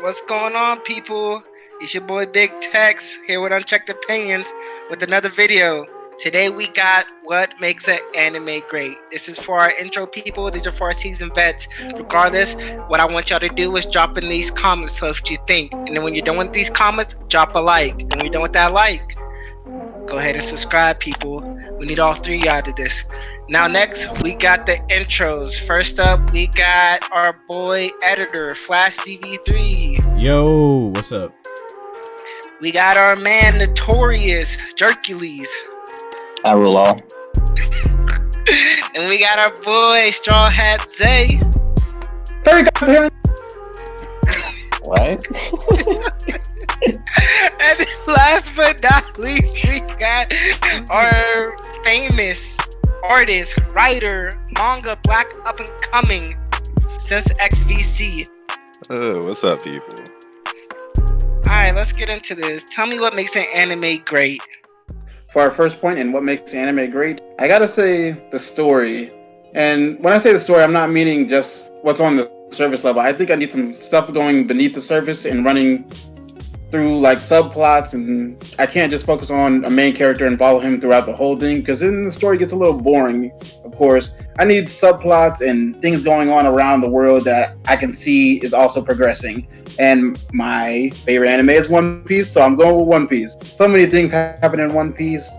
What's going on, people? It's your boy Big Tex here with Unchecked Opinions with another video. Today we got what makes an anime great. This is for our intro people. These are for our seasoned vets. Regardless, what I want y'all to do is drop in these comments so what you think. And then when you're done with these comments, drop a like. And when you're done with that like, go ahead and subscribe, people. We need all three of y'all to this. Now next, we got the intros. First up, we got our boy editor, Flash CV3. Yo, what's up? We got our man, Notorious Jercules. I rule all. And we got our boy, Straw Hat Zay. Very good. What? And then last but not least, we got our famous artist, writer, manga, black up and coming, since XVC. Oh, what's up, people? Alright, let's get into this. Tell me what makes an anime great. For our first point and what makes anime great, I gotta say the story. And when I say the story, I'm not meaning just what's on the surface level. I think I need some stuff going beneath the surface and running through like subplots, and I can't just focus on a main character and follow him throughout the whole thing, because then the story gets a little boring. Of course, I need subplots and things going on around the world that I can see is also progressing. And my favorite anime is One Piece, so I'm going with One Piece. So many things happen in One Piece,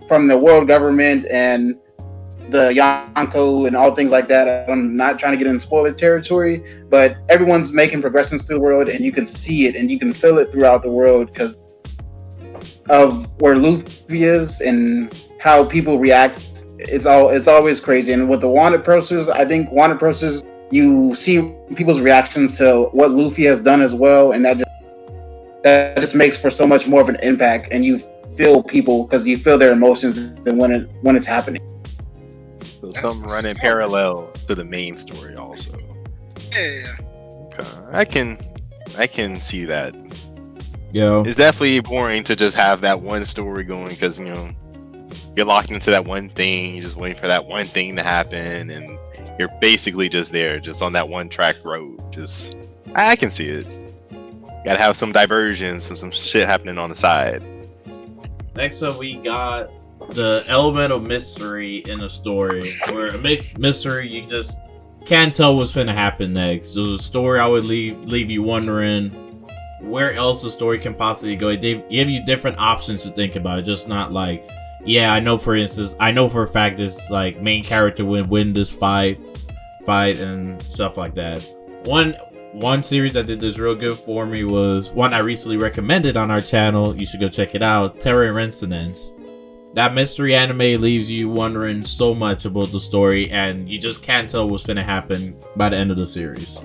from the world government and the Yonko and all things like that. I'm not trying to get in spoiler territory, but everyone's making progressions through the world, and you can see it and you can feel it throughout the world because of where Luffy is and how people react. It's always crazy. And with the wanted posters, I think wanted posters, you see people's reactions to what Luffy has done as well, and that just makes for so much more of an impact, and you feel people because you feel their emotions than when it's happening. So some running parallel to the main story also. Yeah. Okay. I can see that. Yo, It's definitely boring to just have that one story going because, you're locked into that one thing, you're just waiting for that one thing to happen, and you're basically just there, just on that one track road. I can see it. Gotta have some diversions and some shit happening on the side. next up we got the element of mystery in a story, where a mixed mystery you just can't tell what's finna happen next. So the story I would leave you wondering where else the story can possibly go. They give you different options to think about. Just not like, yeah, I know for a fact this like main character would win this fight and stuff like that. One series that did this real good for me was one I recently recommended on our channel. You should go check it out. Terror Resonance. That mystery anime leaves you wondering so much about the story, and you just can't tell what's gonna happen by the end of the series.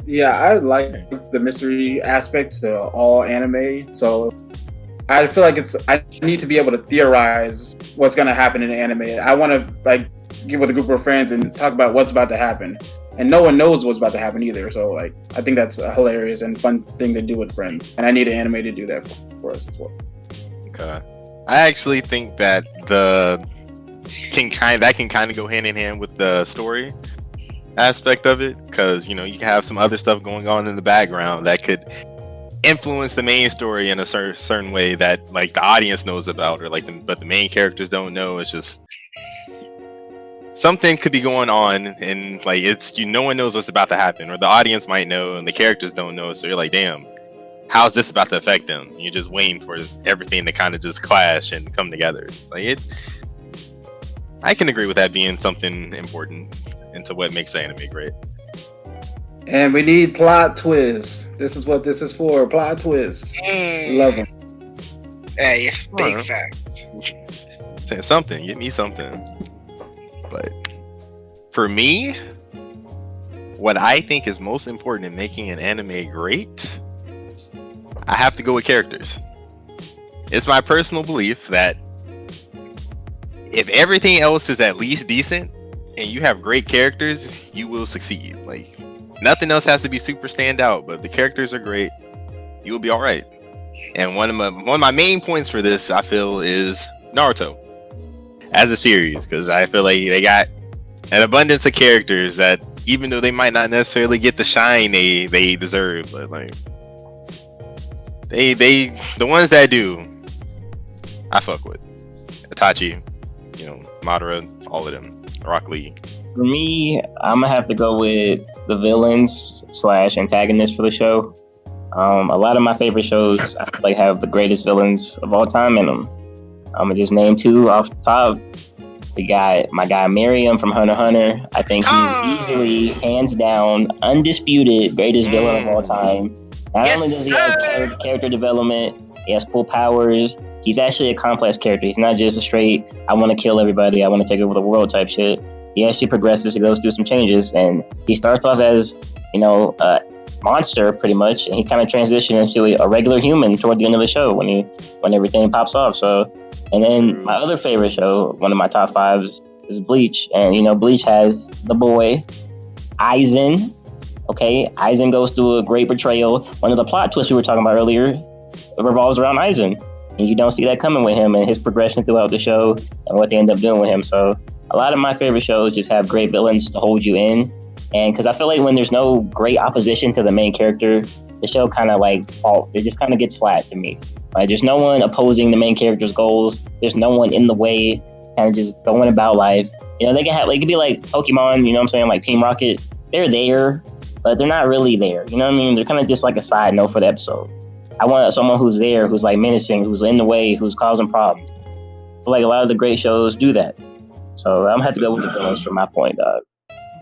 Yeah, I like the mystery aspect to all anime. So I feel like I need to be able to theorize what's going to happen in the anime. I want to like get with a group of friends and talk about what's about to happen. And no one knows what's about to happen either. So like, I think that's a hilarious and fun thing to do with friends. And I need an anime to do that for us as well. Okay. I actually think that that can kind of go hand in hand with the story aspect of it, because you can have some other stuff going on in the background that could influence the main story in a certain way that like the audience knows about, or but the main characters don't know. It's just something could be going on, and like no one knows what's about to happen, or the audience might know and the characters don't know. So you're like, damn, how's this about to affect them? You're just waiting for everything to kind of just clash and come together. It's like I can agree with that being something important into what makes anime great. And we need plot twists. This is what this is for. Plot twists. Love them. Hey, big fact. Say something. Give me something. But for me, what I think is most important in making an anime great, I have to go with characters. It's my personal belief that if everything else is at least decent and you have great characters, you will succeed. Like, nothing else has to be super stand out, but if the characters are great, you will be all right. And one of my main points for this, I feel, is Naruto as a series, because I feel like they got an abundance of characters that, even though they might not necessarily get the shine they deserve, but like They the ones that do, I fuck with. Itachi, Madara, all of them. Rock Lee. For me, I'm gonna have to go with the villains / antagonists for the show. A lot of my favorite shows, I feel like, have the greatest villains of all time in them. I'm gonna just name two off the top. My guy Miriam from Hunter x Hunter. I think he's easily, hands down, undisputed greatest villain of all time. Not only does he have character development, he has full powers. He's actually a complex character. He's not just a straight, I want to kill everybody, I want to take over the world type shit. He actually progresses, he goes through some changes, and he starts off as, a monster pretty much, and he kind of transitions into a regular human toward the end of the show when everything pops off. So, and then my other favorite show, one of my top fives, is Bleach, and Bleach has the boy Aizen. Okay, Aizen goes through a great betrayal. One of the plot twists we were talking about earlier revolves around Aizen, and you don't see that coming with him and his progression throughout the show and what they end up doing with him. So a lot of my favorite shows just have great villains to hold you in, and because I feel like when there's no great opposition to the main character, the show kind of falls. It just kind of gets flat to me. Right? There's no one opposing the main character's goals. There's no one in the way, kind of just going about life. They could be like Pokemon. You know what I'm saying? Like Team Rocket. They're there, but they're not really there. You know what I mean? They're kind of just like a side note for the episode. I want someone who's there, who's like menacing, who's in the way, who's causing problems. I feel like a lot of the great shows do that. So I'm gonna have to go with the villains for my point, dog.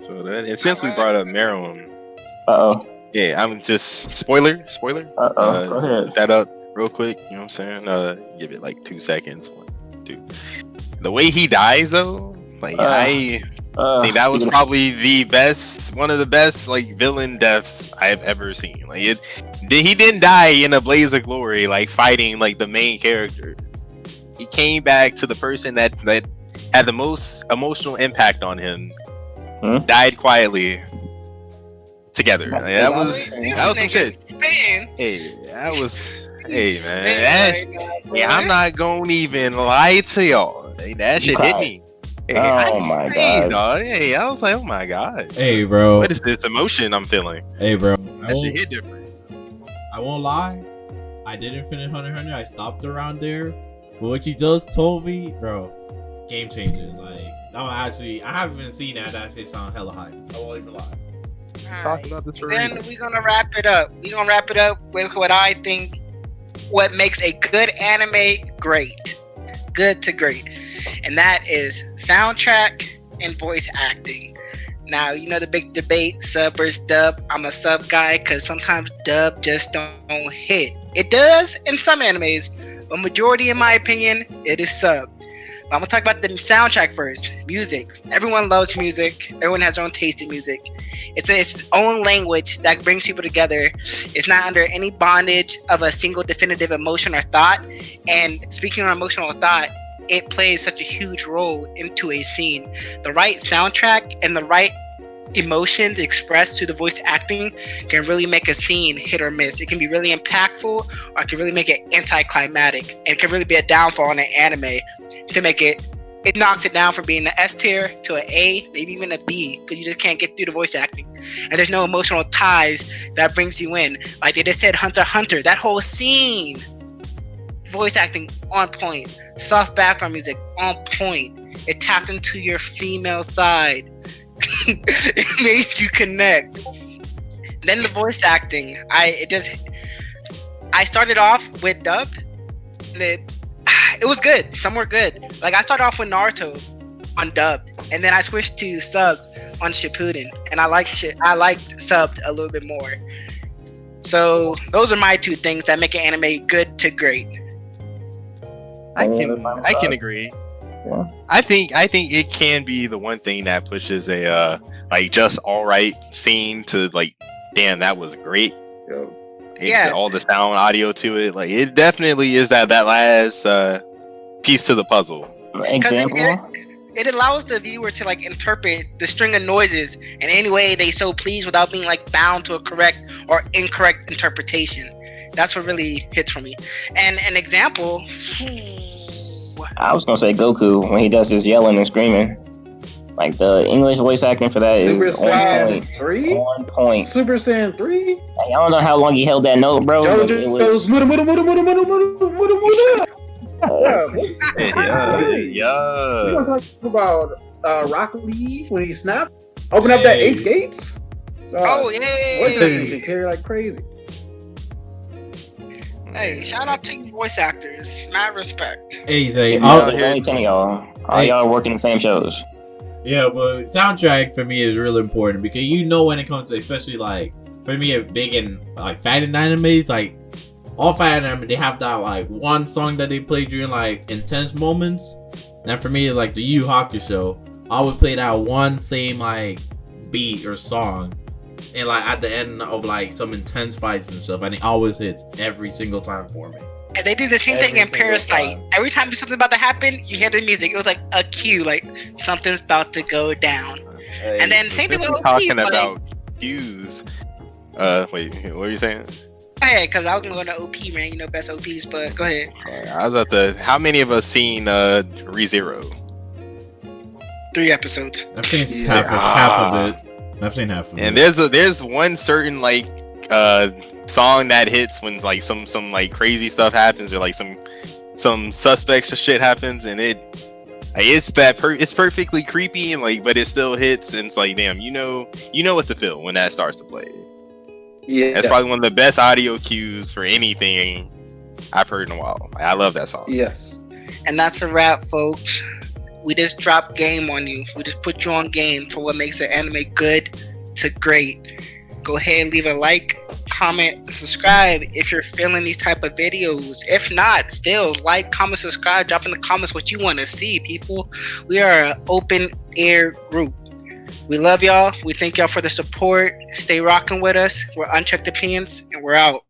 So and since we brought up Meruem, yeah, I'm just spoiler. Go ahead. Put that up real quick. You know what I'm saying? Give it like 2 seconds. 1, 2. The way he dies though, I think that was probably one of the best villain deaths I've ever seen. He didn't die in a blaze of glory, fighting the main character. He came back to the person that had the most emotional impact on him. Died quietly together. That was some shit. Hey, that was. Hey man, I'm not gonna even lie to y'all. That shit hit me. Hey, my god. Dog. Hey, I was like, oh my god. Hey, bro. What is this emotion I'm feeling? Hey, bro. That shit hit different. I won't lie. I didn't finish Hunter x Hunter. I stopped around there. But what you just told me, bro, game changing. No, actually, I haven't even seen that. That shit sound hella high. I won't even lie. Right. Then we're gonna wrap it up. We're gonna wrap it up with what I think what makes a good anime great. Good to great. And that is soundtrack and voice acting. Now, the big debate, sub versus dub. I'm a sub guy because sometimes dub just don't hit. It does in some animes, but majority, in my opinion, it is sub. But I'm gonna talk about the soundtrack first. Music. Everyone loves music. Everyone has their own taste in music. It's its own language that brings people together. It's not under any bondage of a single definitive emotion or thought. And speaking on emotional thought, it plays such a huge role into a scene. The right soundtrack and the right emotions expressed to the voice acting can really make a scene hit or miss. It can be really impactful, or it can really make it anticlimactic. And it can really be a downfall in an anime to make it knocks it down from being an S tier to an A, maybe even a B, because you just can't get through the voice acting. And there's no emotional ties that brings you in. Like they just said, Hunter x Hunter, that whole scene, voice acting on point, soft background music on point. It tapped into your female side. It made you connect. Then the voice acting, I started off with dubbed, and it was good. Some were good. I started off with Naruto on dubbed, and then I switched to subbed on Shippuden, and I liked subbed a little bit more. So those are my two things that make an anime good to great. I can agree. Yeah. I think it can be the one thing that pushes a just alright scene to damn, that was great. Yeah. All the sound audio to it. It definitely is that last piece to the puzzle. Example. It allows the viewer to interpret the string of noises in any way they so please without being bound to a correct or incorrect interpretation. That's what really hits for me. And an example. I was gonna say Goku when he does his yelling and screaming. Like the English voice acting for that Super is on Saiyan point. 3? On point. Super Saiyan 3? I don't know how long he held that note, bro. But it was. We want to talk about Rock Lee when he snapped? Open up that 8 gates? Oh, Voice yay! acting can carry like crazy. Hey, shout out to you voice actors. Mad respect. Hey, Zay, There's only 10 of y'all. All y'all working the same shows. yeah, but soundtrack for me is really important because when it comes to, especially like for me, big in like fighting animes, like all fighting anime, they have that like one song that they play during like intense moments. And for me, like the Yu Yu Hakusho, I would play that one same like beat or song, and like at the end of like some intense fights and stuff, and it always hits every single time for me. And they do the same thing Every in single Parasite. time. Every time something about to happen, you hear the music. It was like a cue, like something's about to go down. And then same thing with OPs. Talking Like, about cues. Wait, what were you saying? hey, because I was going to go to OP, man. You know, best OPs, but go ahead. I was at the. How many of us seen ReZero? 3 episodes. I've seen Yeah. half of it. I've seen half of And it. there's one certain like song that hits when like some like crazy stuff happens or like some suspect shit happens, and it's perfectly creepy and like, but it still hits, and it's like, damn, you know what to feel when that starts to play. Yeah. That's probably one of the best audio cues for anything I've heard in a while. I love that song. Yes. And that's a wrap, folks. We just dropped game on you. We just put you on game for what makes an anime good to great. Go ahead, leave a like, comment, subscribe if you're feeling these type of videos. If not, still like, comment, subscribe, drop in the comments what you want to see, people. We are an open air group. We love y'all. We thank y'all for the support. Stay rocking with us. We're Unchecked Opinions, and we're out.